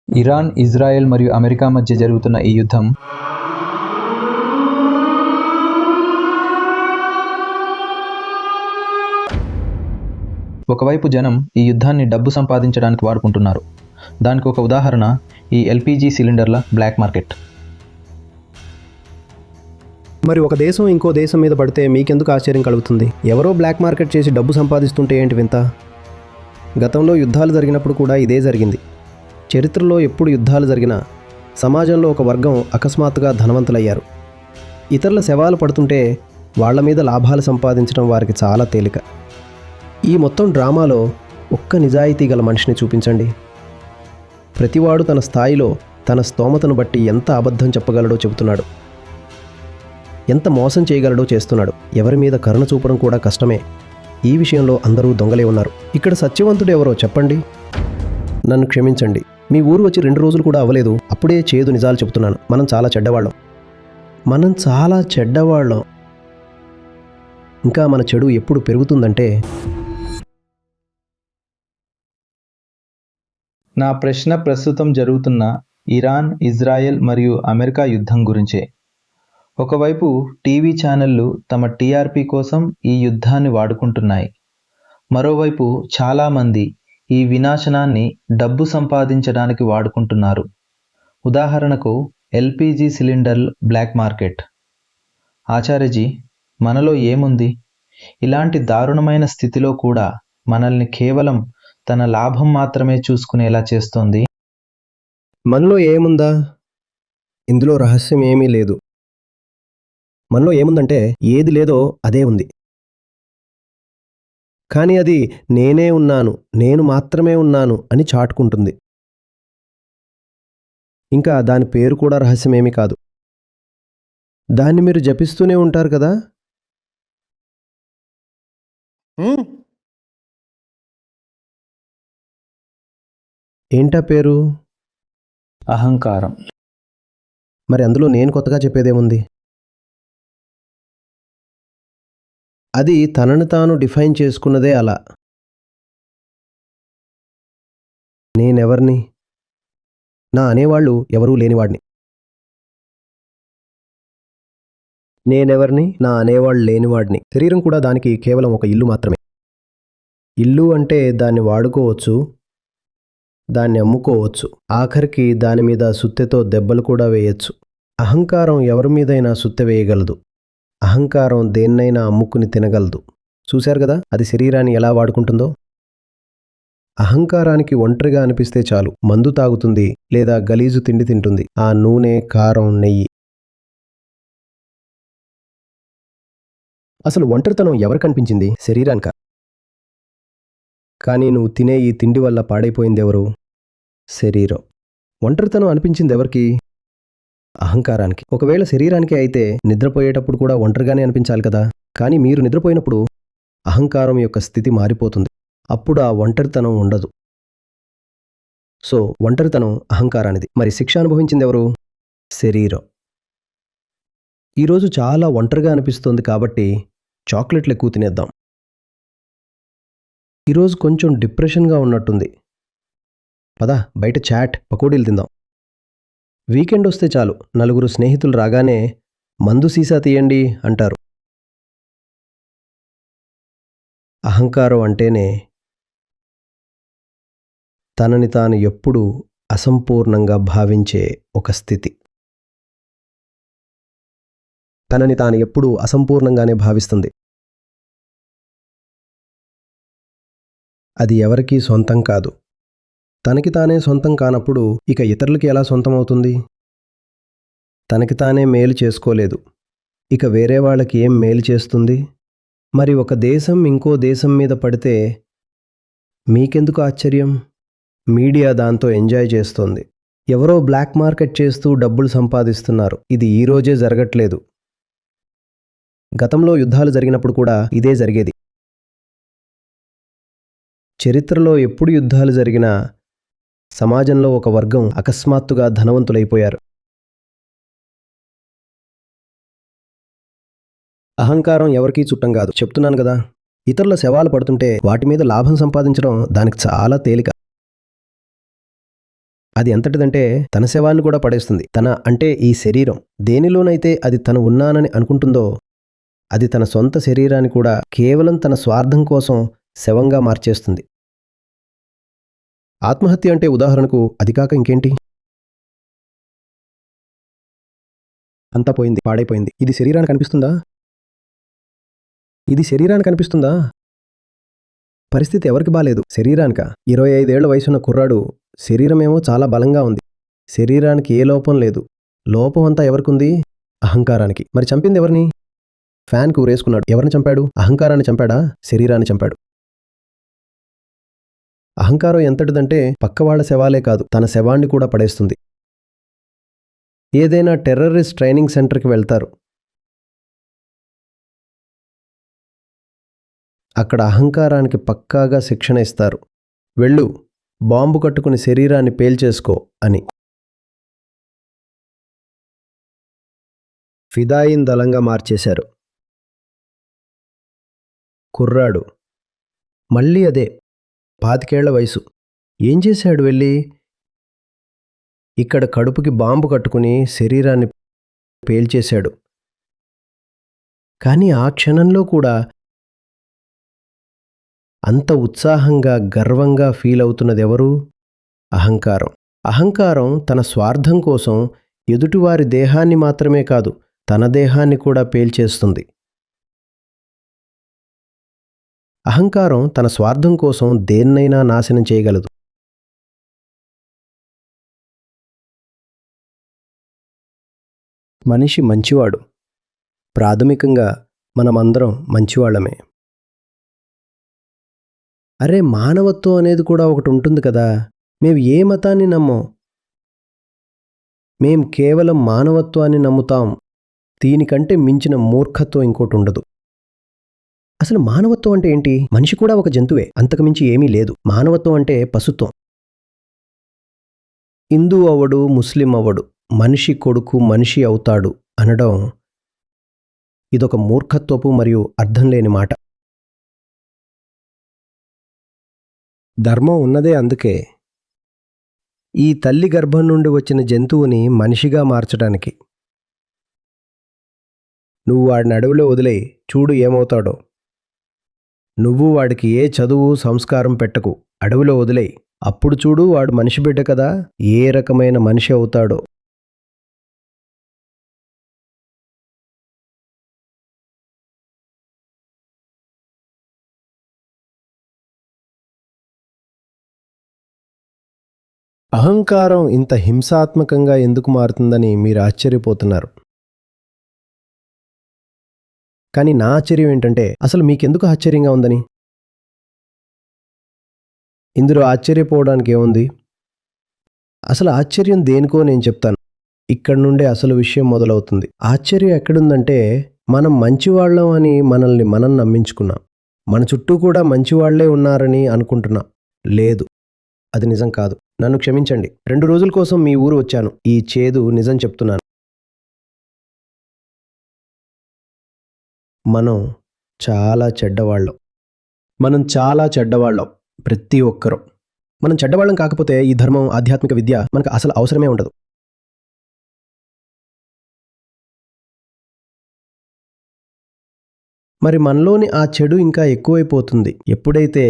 Iran, Israel మరియు America మధ్య జరుగుతున్న ఈ యుద్ధం ఒకవైపు జనం ఈ యుద్ధాన్ని డబ్బు సంపాదించడానికి వాడుకుంటున్నారు. దానికి ఒక ఉదాహరణ ఈ ఎల్పిజి సిలిండర్ల బ్లాక్ మార్కెట్. మరి ఒక దేశం ఇంకో దేశం మీద పడితే మీకెందుకు ఆశ్చర్యం కలుగుతుంది? ఎవరో బ్లాక్ మార్కెట్ చేసి డబ్బు సంపాదిస్తుంటే ఏంటి వింత? గతంలో యుద్ధాలు జరిగినప్పుడు కూడా ఇదే జరిగింది. చరిత్రలో ఎప్పుడు యుద్ధాలు జరిగినా సమాజంలో ఒక వర్గం అకస్మాత్తుగా ధనవంతులయ్యారు. ఇతరుల శవాలు పడుతుంటే వాళ్ల మీద లాభాలు సంపాదించడం వారికి చాలా తేలిక. ఈ మొత్తం డ్రామాలో ఒక్క నిజాయితీ గల మనిషిని చూపించండి. ప్రతివాడు తన స్థాయిలో తన స్తోమతను బట్టి ఎంత అబద్ధం చెప్పగలడో చెబుతున్నాడు, ఎంత మోసం చేయగలడో చేస్తున్నాడు. ఎవరి మీద కరుణ చూపడం కూడా కష్టమే. ఈ విషయంలో అందరూ దొంగలే ఉన్నారు. ఇక్కడ సత్యవంతుడు ఎవరో చెప్పండి. నన్ను క్షమించండి, మీ ఊరు వచ్చి 2 రోజులు కూడా అవ్వలేదు, అప్పుడే చేదు నిజాలు చెబుతున్నాను. మనం చాలా చెడ్డవాళ్ళం. ఇంకా మన చెడు ఎప్పుడు పెరుగుతుందంటే... నా ప్రశ్న ప్రస్తుతం జరుగుతున్న ఇరాన్, ఇజ్రాయెల్ మరియు అమెరికా యుద్ధం గురించే. ఒకవైపు టీవీ ఛానళ్లు తమ టీఆర్పీ కోసం ఈ యుద్ధాన్ని వాడుకుంటున్నాయి. మరోవైపు చాలామంది ఈ వినాశనాన్ని డబ్బు సంపాదించడానికి వాడుకుంటున్నారు. ఉదాహరణకు ఎల్పిజి సిలిండర్ల బ్లాక్ మార్కెట్. ఆచార్యజీ, మనలో ఏముంది? ఇలాంటి దారుణమైన స్థితిలో కూడా మనల్ని కేవలం తన లాభం మాత్రమే చూసుకునేలా చేస్తోంది. మనలో ఏముందా? ఇందులో రహస్యం ఏమీ లేదు. మనలో ఏముందంటే ఏది లేదో అదే ఉంది. కానీ అది నేనే ఉన్నాను, నేను మాత్రమే ఉన్నాను అని చాటుకుంటుంది. ఇంకా దాని పేరు కూడా రహస్యమేమీ కాదు. దాన్ని మీరు జపిస్తూనే ఉంటారు కదా. ఏంటా పేరు? అహంకారం. మరి అందులో నేను కొత్తగా చెప్పేదేముంది? అది తనను తాను డిఫైన్ చేసుకున్నదే అలా. నేనెవర్ని? నా అనేవాళ్ళు ఎవరూ లేనివాడిని. నేనెవర్ని? నా అనేవాళ్ళు లేనివాడిని. శరీరం కూడా దానికి కేవలం ఒక ఇల్లు మాత్రమే. ఇల్లు అంటే దాన్ని వాడుకోవచ్చు, దాన్ని అమ్ముకోవచ్చు, ఆఖరికి దాని మీద సుత్తెతో దెబ్బలు కూడా వేయచ్చు. అహంకారం ఎవరి మీదైనా సుత్తె వేయగలదు. అహంకారం దేన్నైనా అమ్ముకుని తినగలదు. చూశారు కదా అది శరీరాన్ని ఎలా వాడుకుంటుందో. అహంకారానికి ఒంటరిగా అనిపిస్తే చాలు, మందు తాగుతుంది లేదా గలీజు తిండి తింటుంది. ఆ నూనె, కారం, నెయ్యి. అసలు ఒంటరితనం ఎవరికనిపించింది? శరీరానిక? కానీ నువ్వు తినే ఈ తిండి వల్ల పాడైపోయిందెవరు? శరీరం. ఒంటరితనం అనిపించింది ఎవరికి? అహంకారానికి. ఒకవేళ శరీరానికి అయితే నిద్రపోయేటప్పుడు కూడా ఒంటరిగానే అనిపించాలి కదా. కానీ మీరు నిద్రపోయినప్పుడు అహంకారం యొక్క స్థితి మారిపోతుంది. అప్పుడు ఆ ఒంటరితనం ఉండదు. సో ఒంటరితనం అహంకారానిది. మరి శిక్ష అనుభవించింది ఎవరు? శరీరం. ఈరోజు చాలా ఒంటరిగా అనిపిస్తోంది కాబట్టి చాక్లెట్లు ఎక్కువ తినేద్దాం. ఈరోజు కొంచెం డిప్రెషన్గా ఉన్నట్టుంది. పద బయట చాట్, పకోడీలు తిందాం. వీకెండ్ వస్తే చాలు, నలుగురు స్నేహితులు రాగానే మందు సీసా తీయండి అంటారు. అహంకారం అంటేనే తనని తాను ఎప్పుడూ అసంపూర్ణంగా భావించే ఒక స్థితి. తనని తాను ఎప్పుడూ అసంపూర్ణంగానే భావిస్తుంది. అది ఎవరికీ సొంతం కాదు. తనకి తానే సొంతం కానప్పుడు ఇక ఇతరులకి ఎలా సొంతం అవుతుంది? తనకి తానే మేలు చేసుకోలేదు, ఇక వేరే వాళ్ళకి ఏం మేలు చేస్తుంది? మరి ఒక దేశం ఇంకో దేశం మీద పడితే మీకెందుకు ఆశ్చర్యం? మీడియా దాంతో ఎంజాయ్ చేస్తోంది. ఎవరో బ్లాక్ మార్కెట్ చేస్తూ డబ్బులు సంపాదిస్తున్నారు. ఇది ఈరోజే జరగట్లేదు. గతంలో యుద్ధాలు జరిగినప్పుడు కూడా ఇదే జరిగేది. చరిత్రలో ఎప్పుడు యుద్ధాలు జరిగినా సమాజంలో ఒక వర్గం అకస్మాత్తుగా ధనవంతులైపోయారు. అహంకారం ఎవరికీ చుట్టం కాదు, చెప్తున్నాను కదా. ఇతరుల శవాలు పడుతుంటే వాటి మీద లాభం సంపాదించడం దానికి చాలా తేలిక. అది ఎంతటిదంటే తన శవాన్ని కూడా పడేస్తుంది. తన అంటే ఈ శరీరం దేనిలోనైతే అది తను ఉన్నానని అనుకుంటుందో అది తన సొంత శరీరాన్ని కూడా కేవలం తన స్వార్థం కోసం శవంగా మార్చేస్తుంది. ఆత్మహత్య అంటే ఉదాహరణకు అది కాక ఇంకేంటి? అంతా పోయింది, పాడైపోయింది. ఇది శరీరానికి అనిపిస్తుందా? ఇది శరీరానికి అనిపిస్తుందా? పరిస్థితి ఎవరికి బాలేదు? శరీరానిక? 25 ఏళ్ల వయసున్న కుర్రాడు శరీరమేమో చాలా బలంగా ఉంది. శరీరానికి ఏ లోపం లేదు. లోపం అంతా ఎవరికుంది? అహంకారానికి. మరి చంపింది ఎవరిని? ఫ్యాన్కు ఊరేసుకున్నాడు. ఎవరిని చంపాడు? అహంకారాన్ని చంపాడా? శరీరాన్ని చంపాడు. అహంకారం ఎంతటిదంటే పక్కవాళ్ల శవాలే కాదు, తన శవాన్ని కూడా పడేస్తుంది. ఏదైనా టెర్రరిస్ట్ ట్రైనింగ్ సెంటర్కి వెళ్తారు. అక్కడ అహంకారానికి పక్కాగా శిక్షణ ఇస్తారు. వెళ్ళు, బాంబు కట్టుకుని శరీరాన్ని పేల్చేసుకో అని. ఫిదాయిన్ దళంగా మార్చేశారు. కుర్రాడు మళ్ళీ అదే 25 ఏళ్ల వయసు. ఏం చేశాడు వెళ్ళి? ఇక్కడ కడుపుకి బాంబు కట్టుకుని శరీరాన్ని పేల్చేశాడు. కానీ ఆ క్షణంలో కూడా అంత ఉత్సాహంగా గర్వంగా ఫీల్ అవుతున్నదెవరు? అహంకారం. అహంకారం తన స్వార్థం కోసం ఎదుటివారి దేహాన్ని మాత్రమే కాదు, తన దేహాన్ని కూడా పేల్చేస్తుంది. అహంకారం తన స్వార్థం కోసం దేన్నైనా నాశనం చేయగలదు. మనిషి మంచివాడు. ప్రాథమికంగా మనమందరం మంచివాళ్లమే. అరే, మానవత్వం అనేది కూడా ఒకటి ఉంటుంది కదా. మేము ఏ మతాన్ని నమ్మం, మేం కేవలం మానవత్వాన్ని నమ్ముతాం. దీనికంటే మించిన మూర్ఖత్వం ఇంకోటి ఉండదు. అసలు మానవత్వం అంటే ఏంటి? మనిషి కూడా ఒక జంతువే, అంతకుమించి ఏమీ లేదు. మానవత్వం అంటే పశుత్వం. హిందూ అవడు, ముస్లిం అవడు, మనిషి కొడుకు మనిషి అవుతాడు అనడం ఇదొక మూర్ఖత్వపు మరియు అర్థం లేని మాట. ధర్మం ఉన్నదే అందుకే. ఈ తల్లి గర్భం నుండి వచ్చిన జంతువుని మనిషిగా మార్చడానికి. నువ్వు వాడిని అడవిలో వదిలేయి, చూడు ఏమవుతాడో. నువ్వు వాడికి ఏ చదువు సంస్కారం పెట్టకు, అడవిలో వదిలేయి. అప్పుడు చూడు, వాడు మనిషి బిడ్డ కదా, ఏ రకమైన మనిషి అవుతాడో. అహంకారం ఇంత హింసాత్మకంగా ఎందుకు మారుతుందని మీరు ఆశ్చర్యపోతున్నారు. కానీ నా ఆశ్చర్యం ఏంటంటే, అసలు మీకెందుకు ఆశ్చర్యంగా ఉందని? ఇందులో ఆశ్చర్యపోవడానికి ఏముంది? అసలు ఆశ్చర్యం దేనికో నేను చెప్తాను. ఇక్కడి నుండే అసలు విషయం మొదలవుతుంది. ఆశ్చర్యం ఎక్కడుందంటే, మనం మంచివాళ్ళం అని మనల్ని మనం నమ్మించుకున్నాం. మన చుట్టూ కూడా మంచివాళ్లే ఉన్నారని అనుకుంటున్నాం. లేదు, అది నిజం కాదు. నన్ను క్షమించండి. 2 రోజుల కోసం మీ ఊరు వచ్చాను. ఈ చేదు నిజం చెప్తున్నాను. మనం చాలా చెడ్డవాళ్ళం. ప్రతి ఒక్కరూ. మనం చెడ్డవాళ్ళం కాకపోతే ఈ ధర్మం, ఆధ్యాత్మిక విద్య మనకు అసలు అవసరమే ఉండదు. మరి మనలోని ఆ చెడు ఇంకా ఎక్కువైపోతుంది ఎప్పుడైతే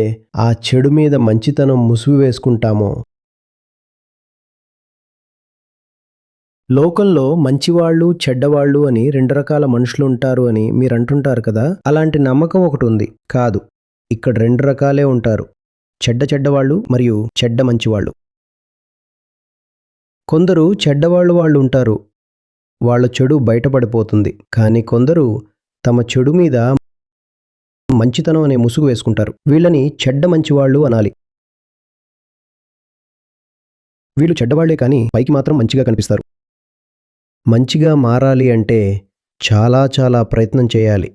ఆ చెడు మీద మంచితనం ముసుగు వేసుకుంటామో. లోకంలో మంచివాళ్ళు, చెడ్డవాళ్ళు అని 2 రకాల మనుషులు ఉంటారు అని మీరు అంటుంటారు కదా. అలాంటి నమ్మకం ఒకటి ఉంది. కాదు, ఇక్కడ 2 రకాలే ఉంటారు. చెడ్డవాళ్ళు మరియు మంచివాళ్ళు. కొందరు చెడ్డవాళ్ళు ఉంటారు, వాళ్ళ చెడు బయటపడిపోతుంది. కానీ కొందరు తమ చెడు మీద మంచితనం అనే ముసుగు వేసుకుంటారు. వీళ్ళని మంచివాళ్ళు అనాలి. వీళ్ళు చెడ్డవాళ్లే కానీ పైకి మాత్రం మంచిగా కనిపిస్తారు. మంచిగా మారాలి అంటే చాలా ప్రయత్నం చేయాలి.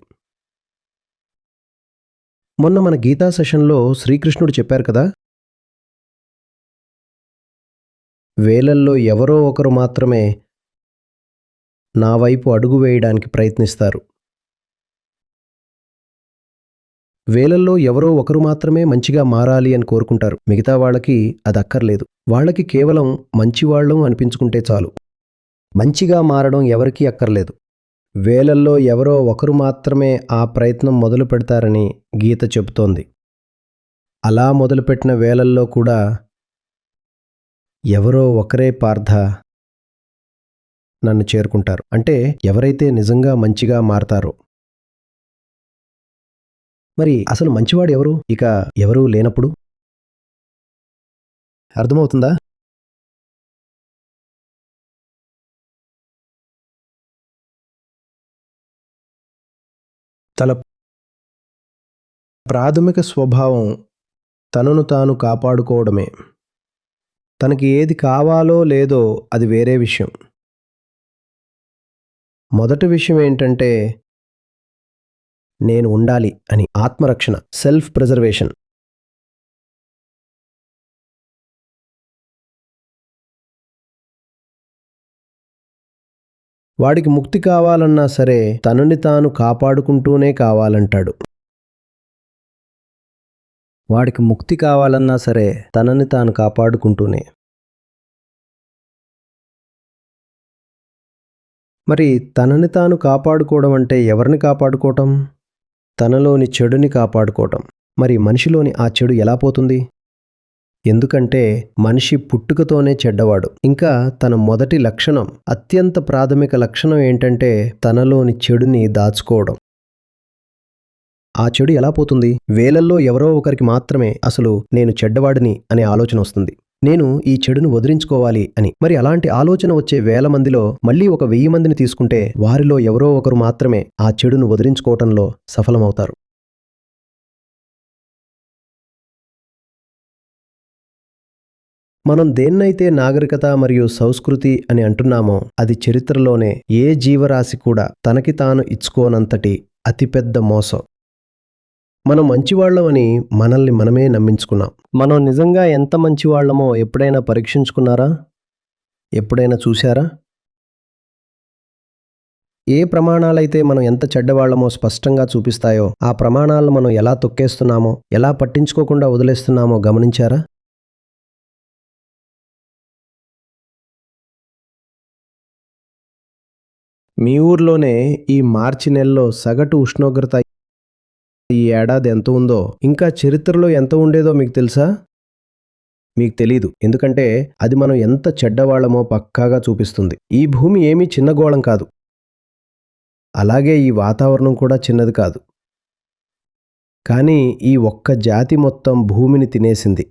మొన్న మన గీతా సెషన్లో శ్రీకృష్ణుడు చెప్పారు కదా, వేలల్లో ఎవరో ఒకరు మాత్రమే నా వైపు అడుగు వేయడానికి ప్రయత్నిస్తారు. వేలల్లో ఎవరో ఒకరు మాత్రమే మంచిగా మారాలి అని కోరుకుంటారు. మిగతా వాళ్ళకి అది అక్కర్లేదు. వాళ్ళకి కేవలం మంచివాళ్ళం అనిపించుకుంటే చాలు. మంచిగా మారడం ఎవరికీ అక్కర్లేదు. వేలల్లో ఎవరో ఒకరు మాత్రమే ఆ ప్రయత్నం మొదలు పెడతారని గీత చెబుతోంది. అలా మొదలుపెట్టిన వేలల్లో కూడా ఎవరో ఒకరే పార్థ నన్ను చేరుకుంటారు. అంటే ఎవరైతే నిజంగా మంచిగా మారతారో. మరి అసలు మంచివాడు ఎవరు? ఇక ఎవరూ లేనప్పుడు అర్థమవుతుందా? తన ప్రాథమిక స్వభావం తనను తాను కాపాడుకోవడమే. తనకి ఏది కావాలో లేదో అది వేరే విషయం. మొదటి విషయం ఏంటంటే నేను ఉండాలి అని. ఆత్మరక్షణ, సెల్ఫ్ ప్రిజర్వేషన్. వాడికి ముక్తి కావాలన్నా సరే తనని తాను కాపాడుకుంటూనే కావాలంటాడు. వాడికి ముక్తి కావాలన్నా సరే తనని తాను కాపాడుకుంటూనే. మరి తనని తాను కాపాడుకోవడం అంటే ఎవరిని కాపాడుకోవటం? తనలోని చెడుని కాపాడుకోవటం. మరి మనిషిలోని ఆ చెడు ఎలా పోతుంది? ఎందుకంటే మనిషి పుట్టుకతోనే చెడ్డవాడు. ఇంకా తన మొదటి లక్షణం, అత్యంత ప్రాథమిక లక్షణం ఏంటంటే తనలోని చెడుని దాచుకోవడం. ఆ చెడు ఎలా పోతుంది? వేలల్లో ఎవరో ఒకరికి మాత్రమే అసలు నేను చెడ్డవాడిని అనే ఆలోచన వస్తుంది. నేను ఈ చెడును వదిలించుకోవాలి అని. మరి అలాంటి ఆలోచన వచ్చే 1000 మందిలో మళ్ళీ ఒక 1000 మందిని తీసుకుంటే వారిలో ఎవరో ఒకరు మాత్రమే ఆ చెడును వదిలించుకోవటంలో సఫలమవుతారు. మనం దేన్నైతే నాగరికత మరియు సంస్కృతి అని అంటున్నామో అది చరిత్రలోనే ఏ జీవరాశి కూడా తనకి తాను ఇచ్చుకోనంతటి అతిపెద్ద మోసం. మనం మంచివాళ్లమని మనల్ని మనమే నమ్మించుకున్నాం. మనం నిజంగా ఎంత మంచివాళ్లమో ఎప్పుడైనా పరీక్షించుకున్నారా? ఎప్పుడైనా చూశారా? ఏ ప్రమాణాలైతే మనం ఎంత చెడ్డవాళ్లమో స్పష్టంగా చూపిస్తాయో ఆ ప్రమాణాలను మనం ఎలా తొక్కేస్తున్నామో, ఎలా పట్టించుకోకుండా వదిలేస్తున్నామో గమనించారా? మీ ఊర్లోనే ఈ మార్చి నెలలో సగటు ఉష్ణోగ్రత ఈ ఏడాది ఎంత ఉందో, ఇంకా చరిత్రలో ఎంత ఉండేదో మీకు తెలుసా? మీకు తెలీదు. ఎందుకంటే అది మనం ఎంత చెడ్డవాళ్లమో పక్కాగా చూపిస్తుంది. ఈ భూమి ఏమీ చిన్న గోళం కాదు. అలాగే ఈ వాతావరణం కూడా చిన్నది కాదు. కానీ ఈ ఒక్క జాతి మొత్తం భూమిని తినేసింది.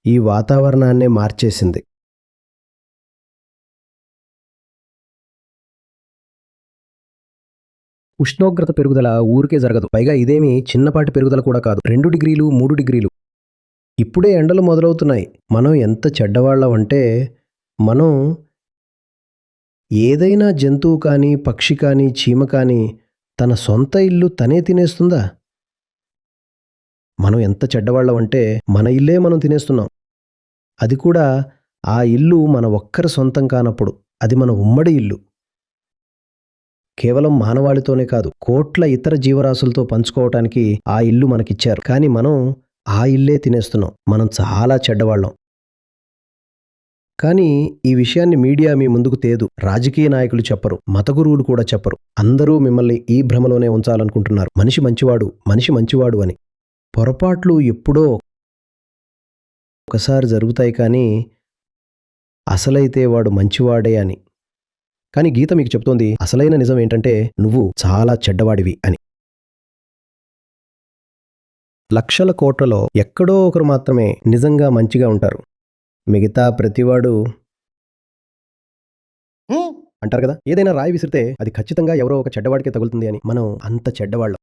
ఈ వాతావరణాన్నే మార్చేసింది. ఉష్ణోగ్రత పెరుగుదల ఊరికే జరగదు. పైగా ఇదేమీ చిన్నపాటి పెరుగుదల కూడా కాదు. 2 డిగ్రీలు 3 డిగ్రీలు. ఇప్పుడే ఎండలు మొదలవుతున్నాయి. మనం ఎంత చెడ్డవాళ్ళం అంటే మనం ఏదైనా జంతువు కానీ, పక్షి కానీ, చీమ కానీ తన సొంత ఇల్లు తనే తినేస్తుందా? మనం ఎంత చెడ్డవాళ్ళం అంటే మన ఇల్లే మనం తినేస్తున్నాం. అది కూడా ఆ ఇల్లు మన ఒక్కరి సొంతం కానప్పుడు. అది మన ఉమ్మడి ఇల్లు. కేవలం మానవాళితోనే కాదు, కోట్ల ఇతర జీవరాశులతో పంచుకోవటానికి ఆ ఇల్లు మనకిచ్చారు. కానీ మనం ఆ ఇల్లే తినేస్తున్నాం. మనం చాలా చెడ్డవాళ్ళం. కానీ ఈ విషయాన్ని మీడియా మీ ముందుకు తేదు. రాజకీయ నాయకులు చెప్పరు, మత గురువులు కూడా చెప్పరు. అందరూ మిమ్మల్ని ఈ భ్రమలోనే ఉంచాలనుకుంటున్నారు. మనిషి మంచివాడు, మనిషి మంచివాడు అని. పొరపాట్లు ఎప్పుడో ఒకసారి జరుగుతాయి, కానీ అసలైతే వాడు మంచివాడే అని. కానీ గీత మీకు చెప్తోంది అసలైన నిజం ఏంటంటే నువ్వు చాలా చెడ్డవాడివి అని. లక్షల కోట్లలో ఎక్కడో ఒకరు మాత్రమే నిజంగా మంచిగా ఉంటారు. మిగతా ప్రతివాడు అంటారు కదా, ఏదైనా రాయి విసిరితే అది ఖచ్చితంగా ఎవరో ఒక చెడ్డవాడికే తగులుతుంది అని. మనం అంత చెడ్డవాళ్ళం.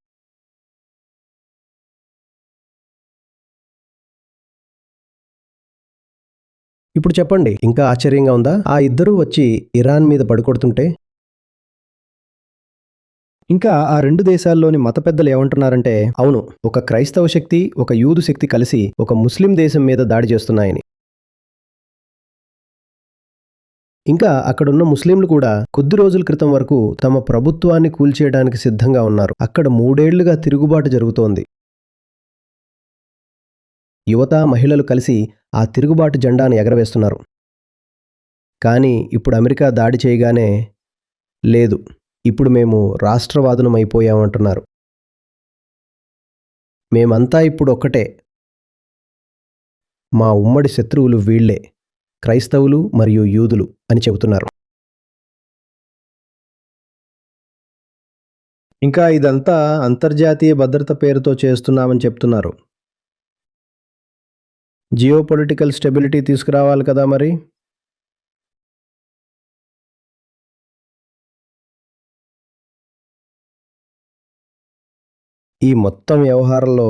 ఇప్పుడు చెప్పండి, ఇంకా ఆశ్చర్యంగా ఉందా? ఆ ఇద్దరూ వచ్చి ఇరాన్ మీద పడుకొడుతుంటే ఇంకా ఆ 2 దేశాల్లోని మత పెద్దలు ఏమంటున్నారంటే అవును, ఒక క్రైస్తవ శక్తి, ఒక యూదు శక్తి కలిసి ఒక ముస్లిం దేశం మీద దాడి చేస్తున్నాయని. ఇంకా అక్కడున్న ముస్లింలు కూడా కొద్ది రోజుల క్రితం వరకు తమ ప్రభుత్వాన్ని కూల్చేయడానికి సిద్ధంగా ఉన్నారు. అక్కడ 3 ఏళ్లుగా తిరుగుబాటు జరుగుతోంది. యువత మహిళలు కలిసి ఆ తిరుగుబాటు జెండాను ఎగరవేస్తున్నారు. కానీ ఇప్పుడు అమెరికా దాడి చేయగానే లేదు, ఇప్పుడు మేము రాష్ట్రవాదులమైపోయామంటున్నారు. మేమంతా ఇప్పుడు ఒక్కటే, మా ఉమ్మడి శత్రువులు వీళ్లే, క్రైస్తవులు మరియు యూదులు అని చెబుతున్నారు. ఇంకా ఇదంతా అంతర్జాతీయ భద్రత పేరుతో చేస్తున్నామని చెప్తున్నారు. జియోపొలిటికల్ స్టెబిలిటీ తీసుకురావాలి కదా మరి. ఈ మొత్తం వ్యవహారంలో,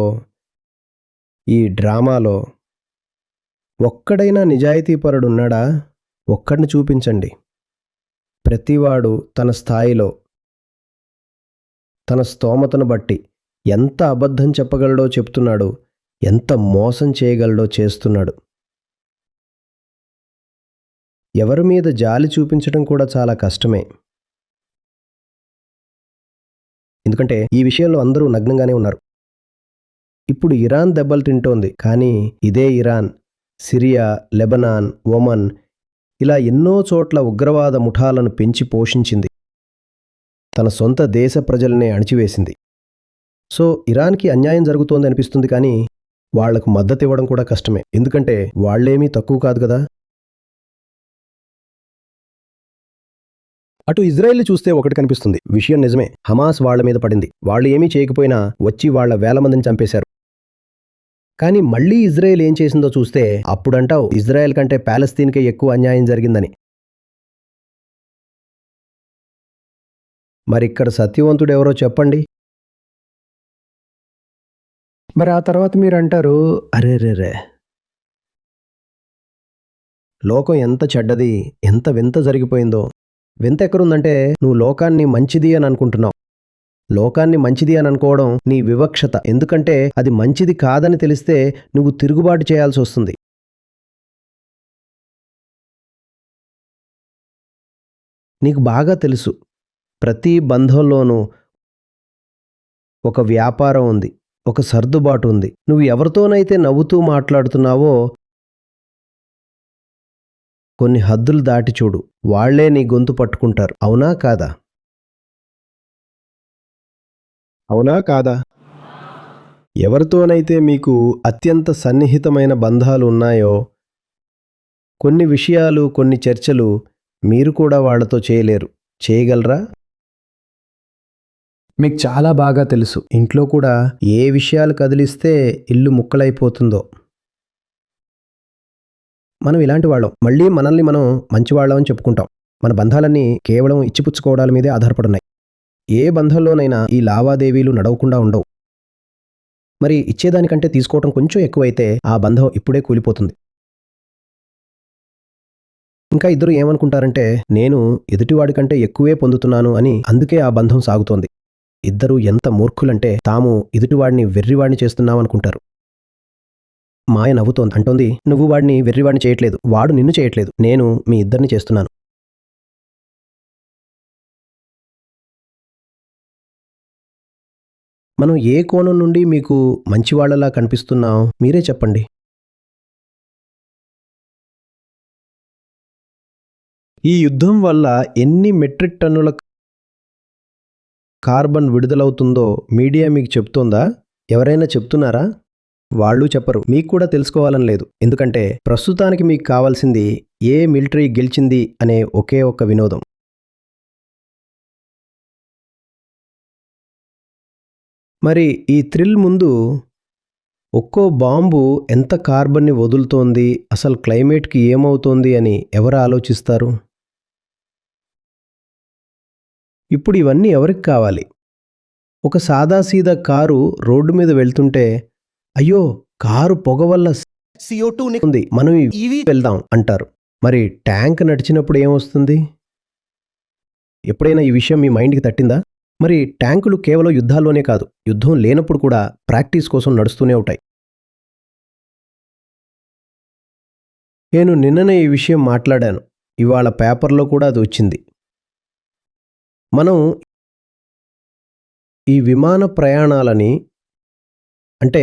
ఈ డ్రామాలో ఒక్కడైనా నిజాయితీపరుడున్నాడా? ఒక్కడిని చూపించండి. ప్రతివాడు తన స్థాయిలో, తన స్తోమతను బట్టి ఎంత అబద్ధం చెప్పగలడో చెప్తున్నాడు, ఎంత మోసం చేయగలడో చేస్తున్నాడు. ఎవరి మీద జాలి చూపించడం కూడా చాలా కష్టమే. ఎందుకంటే ఈ విషయంలో అందరూ నగ్నంగానే ఉన్నారు. ఇప్పుడు ఇరాన్ దెబ్బలు తింటోంది, కానీ ఇదే ఇరాన్ సిరియా, లెబనాన్, ఒమన్ ఇలా ఎన్నో చోట్ల ఉగ్రవాద ముఠాలను పెంచి పోషించింది. తన సొంత దేశ ప్రజలనే అణిచివేసింది. సో ఇరాన్కి అన్యాయం జరుగుతోంది అనిపిస్తుంది, కానీ వాళ్లకు మద్దతు ఇవ్వడం కూడా కష్టమే. ఎందుకంటే వాళ్లేమీ తక్కువ కాదు కదా. అటు ఇజ్రాయెల్ చూస్తే ఒకటి కనిపిస్తుంది. విషయం నిజమే, హమాస్ వాళ్ల మీద పడింది. వాళ్ళు ఏమీ చేయకపోయినా వచ్చి వాళ్ల వేల మందిని చంపేశారు. కానీ మళ్లీ ఇజ్రాయెల్ ఏం చేసిందో చూస్తే అప్పుడంటావు ఇజ్రాయెల్ కంటే పాలస్తీన్కే ఎక్కువ అన్యాయం జరిగిందని. మరిక్కడ సత్యవంతుడు ఎవరో చెప్పండి. మరి ఆ తర్వాత మీరు అంటారు, అరేరేరే, లోకం ఎంత చెడ్డది, ఎంత వింత జరిగిపోయిందో. వింత ఎక్కడుందంటే నువ్వు లోకాన్ని మంచిది అని అనుకుంటున్నావు. లోకాన్ని మంచిది అని అనుకోవడం నీ వివక్షత. ఎందుకంటే అది మంచిది కాదని తెలిస్తే నువ్వు తిరుగుబాటు చేయాల్సి వస్తుంది. నీకు బాగా తెలుసు, ప్రతి బంధంలోనూ ఒక వ్యాపారం ఉంది, ఒక సర్దుబాటు ఉంది. నువ్వు ఎవరితోనైతే నవ్వుతూ మాట్లాడుతున్నావో కొన్ని హద్దులు దాటి చూడు, వాళ్లే నీ గొంతు పట్టుకుంటారు. అవునా కాదా? అవునా కాదా? ఎవరితోనైతే మీకు అత్యంత సన్నిహితమైన బంధాలు ఉన్నాయో కొన్ని విషయాలు, కొన్ని చర్చలు మీరు కూడా వాళ్లతో చేయలేరు. చేయగలరా? మీకు చాలా బాగా తెలుసు, ఇంట్లో కూడా ఏ విషయాలు కదిలిస్తే ఇల్లు ముక్కలైపోతుందో. మనం ఇలాంటి వాళ్ళం. మళ్ళీ మనల్ని మనం మంచివాళ్ళం అని చెప్పుకుంటాం. మన బంధాలన్నీ కేవలం ఇచ్చిపుచ్చుకోవడాల మీదే ఆధారపడున్నాయి. ఏ బంధంలోనైనా ఈ లావాదేవీలు నడవకుండా ఉండవు. మరి ఇచ్చేదానికంటే తీసుకోవటం కొంచెం ఎక్కువైతే ఆ బంధం ఇప్పుడే కూలిపోతుంది. ఇంకా ఇద్దరు ఏమనుకుంటారంటే నేను ఎదుటివాడి కంటే ఎక్కువే పొందుతున్నాను అని, అందుకే ఆ బంధం సాగుతోంది. ఇద్దరూ ఎంత మూర్ఖులంటే తాము ఎదుటివాడిని వెర్రివాడిని చేస్తున్నామనుకుంటారు. మాయ నవ్వుతోంది, అంటోంది, నువ్వు వాడిని వెర్రివాడిని చేయట్లేదు, వాడు నిన్ను చేయట్లేదు, నేను మీ ఇద్దరిని చేస్తున్నాను. మనం ఏ కోణం నుండి మీకు మంచివాళ్లలా కనిపిస్తున్నాం మీరే చెప్పండి. ఈ యుద్ధం వల్ల ఎన్ని మెట్రిక్ టన్నుల కార్బన్ విడుదలవుతుందో మీడియా మీకు చెప్తోందా? ఎవరైనా చెప్తున్నారా? వాళ్ళు చెప్పరు. మీకు కూడా తెలుసుకోవాలని లేదు. ఎందుకంటే ప్రస్తుతానికి మీకు కావాల్సింది ఏ మిలిటరీ గెలిచింది అనే ఒకే ఒక్క వినోదం. మరి ఈ థ్రిల్ ముందు ఒక్కో బాంబు ఎంత కార్బన్ని వదులుతోంది, అసలు క్లైమేట్కి ఏమవుతోంది అని ఎవరు ఆలోచిస్తారు? ఇప్పుడు ఇవన్నీ ఎవరికి కావాలి? ఒక సాదాసీదా కారు రోడ్డు మీద వెళ్తుంటే అయ్యో కారు పొగ వల్ల CO2 ఉంది, మనం ఈవీ వెళ్దాం అంటారు. మరి ట్యాంక్ నడిచినప్పుడు ఏమొస్తుంది? ఎప్పుడైనా ఈ విషయం మీ మైండ్కి తట్టిందా? మరి ట్యాంకులు కేవలం యుద్ధాల్లోనే కాదు, యుద్ధం లేనప్పుడు కూడా ప్రాక్టీస్ కోసం నడుస్తూనే ఉంటాయి. నేను నిన్ననే ఈ విషయం మాట్లాడాను, ఇవాళ పేపర్లో కూడా అది వచ్చింది. మనం ఈ విమాన ప్రయాణాలని, అంటే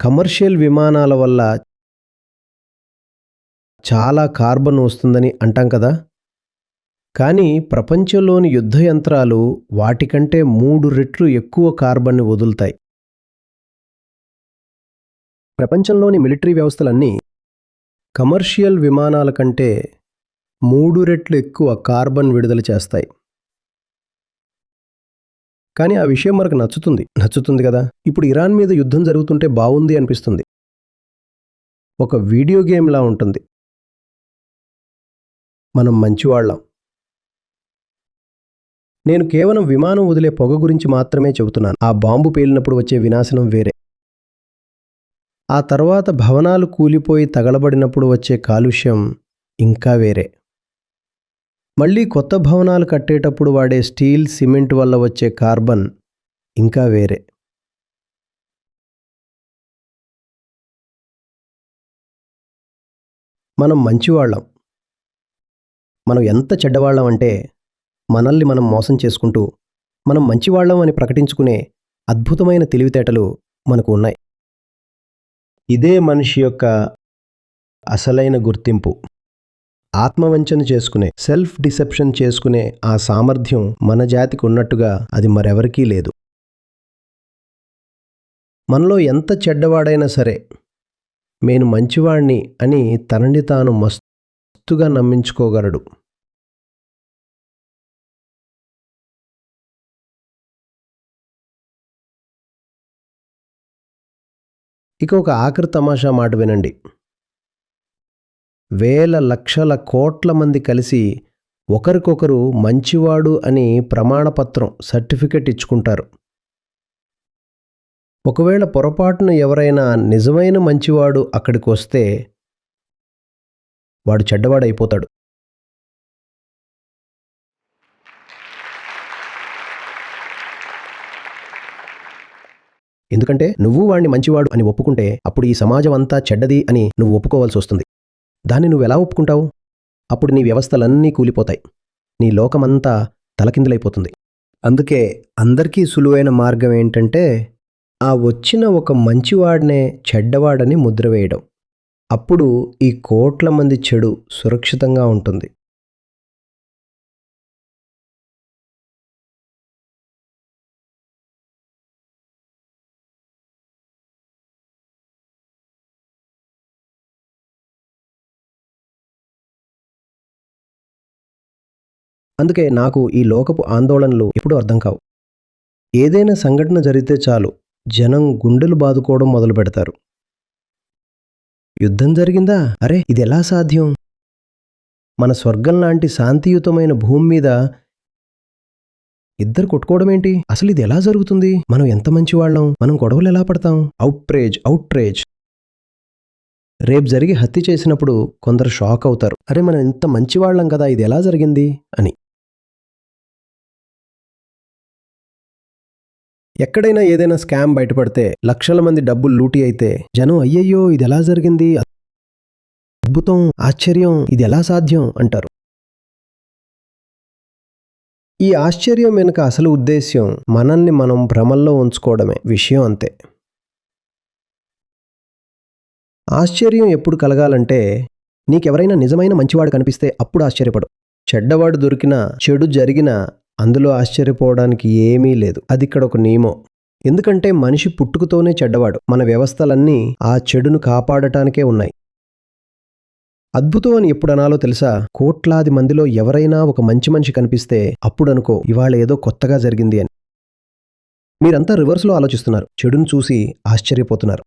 కమర్షియల్ విమానాల వల్ల చాలా కార్బన్ వస్తుందని అంటాం కదా, కానీ ప్రపంచంలోని యుద్ధ యంత్రాలు వాటికంటే 3 రెట్లు ఎక్కువ కార్బన్ని వదులుతాయి. ప్రపంచంలోని మిలిటరీ వ్యవస్థలన్నీ కమర్షియల్ విమానాల కంటే 3 రెట్లు ఎక్కువ కార్బన్ విడుదల చేస్తాయి. కానీ ఆ విషయం మనకు నచ్చుతుంది కదా. ఇప్పుడు ఇరాన్ మీద యుద్ధం జరుగుతుంటే బాగుంది అనిపిస్తుంది. ఒక వీడియో గేమ్లా ఉంటుంది. మనం మంచివాళ్ళం. నేను కేవలం విమానం వదిలే పొగ గురించి మాత్రమే చెబుతున్నాను. ఆ బాంబు పేలినప్పుడు వచ్చే వినాశనం వేరే. ఆ తర్వాత భవనాలు కూలిపోయి తగలబడినప్పుడు వచ్చే కాలుష్యం ఇంకా వేరే. మళ్ళీ కొత్త భవనాలు కట్టేటప్పుడు వాడే స్టీల్, సిమెంట్ వల్ల వచ్చే కార్బన్ ఇంకా వేరే. మనం మంచివాళ్ళం. మనం ఎంత చెడ్డవాళ్ళం అంటే మనల్ని మనం మోసం చేసుకుంటూ మనం మంచివాళ్ళం అని ప్రకటించుకునే అద్భుతమైన తెలివితేటలు మనకు ఉన్నాయి. ఇదే మనిషి యొక్క అసలైన గుర్తింపు. ఆత్మవంచన చేసుకునే, సెల్ఫ్ డిసెప్షన్ చేసుకునే ఆ సామర్థ్యం మన జాతికి ఉన్నట్టుగా అది మరెవరికీ లేదు. మనలో ఎంత చెడ్డవాడైనా సరే నేను మంచివాణ్ణి అని తనని తాను మస్తుగా నమ్మించుకోగలడు. ఇక ఒక ఆఖరి తమాషా మాట వినండి. వేల లక్షల కోట్ల మంది కలిసి ఒకరికొకరు మంచివాడు అని ప్రమాణపత్రం, సర్టిఫికెట్ ఇచ్చుకుంటారు. ఒకవేళ పొరపాటున ఎవరైనా నిజమైన మంచివాడు అక్కడికి వస్తే వాడు చెడ్డవాడైపోతాడు. ఎందుకంటే నువ్వు వాణ్ణి మంచివాడు అని ఒప్పుకుంటే అప్పుడు ఈ సమాజం అంతా చెడ్డది అని నువ్వు ఒప్పుకోవాల్సి వస్తుంది. దాన్ని నువ్వెలా ఒప్పుకుంటావు? అప్పుడు నీ వ్యవస్థలన్నీ కూలిపోతాయి. నీ లోకమంతా తలకిందులైపోతుంది. అందుకే అందరికీ సులువైన మార్గం ఏంటంటే ఆ వచ్చిన ఒక మంచివాడినే చెడ్డవాడని ముద్ర వేయడం. అప్పుడు ఈ కోట్ల మంది చెడు సురక్షితంగా ఉంటుంది. అందుకే నాకు ఈ లోకపు ఆందోళనలు ఎప్పుడూ అర్థం కావు. ఏదైనా సంఘటన జరిగితే చాలు జనం గుండెలు బాదుకోవడం మొదలు పెడతారు. యుద్ధం జరిగిందా? అరే ఇది ఎలా సాధ్యం? మన స్వర్గం లాంటి శాంతియుతమైన భూమి మీద ఇద్దరు కొట్టుకోవడం ఏంటి? అసలు ఇది ఎలా జరుగుతుంది? మనం ఎంత మంచివాళ్ళం, మనం గొడవలు ఎలా పడతాం? అవుట్రేజ్. రేపు జరిగి హత్య చేసినప్పుడు కొందరు షాక్ అవుతారు. అరే మనం ఇంత మంచివాళ్ళం కదా, ఇది ఎలా జరిగింది అని. ఎక్కడైనా ఏదైనా స్కామ్ బయటపడితే, లక్షల మంది డబ్బులు లూటీ అయితే జనం అయ్యయ్యో ఇది ఎలా జరిగింది, అద్భుతం, ఆశ్చర్యం, ఇది ఎలా సాధ్యం అంటారు. ఈ ఆశ్చర్యం వెనుక అసలు ఉద్దేశ్యం మనల్ని మనం భ్రమల్లో ఉంచుకోవడమే. విషయం అంతే. ఆశ్చర్యం ఎప్పుడు కలగాలంటే నీకెవరైనా నిజమైన మంచివాడు కనిపిస్తే అప్పుడు ఆశ్చర్యపడు. చెడ్డవాడు దొరికినా, చెడు జరిగినా అందులో ఆశ్చర్యపోవడానికి ఏమీ లేదు. అది ఇక్కడ ఒక నియమం. ఎందుకంటే మనిషి పుట్టుకతోనే చెడ్డవాడు. మన వ్యవస్థలన్నీ ఆ చెడును కాపాడటానికే ఉన్నాయి. అద్భుతం అని ఎప్పుడు అనాలో తెలుసా? కోట్లాది మందిలో ఎవరైనా ఒక మంచి మనిషి కనిపిస్తే అప్పుడు అనుకో ఇవాళ ఏదో కొత్తగా జరిగింది అని. మీరంతా రివర్స్లో ఆలోచిస్తున్నారు. చెడును చూసి ఆశ్చర్యపోతున్నారు.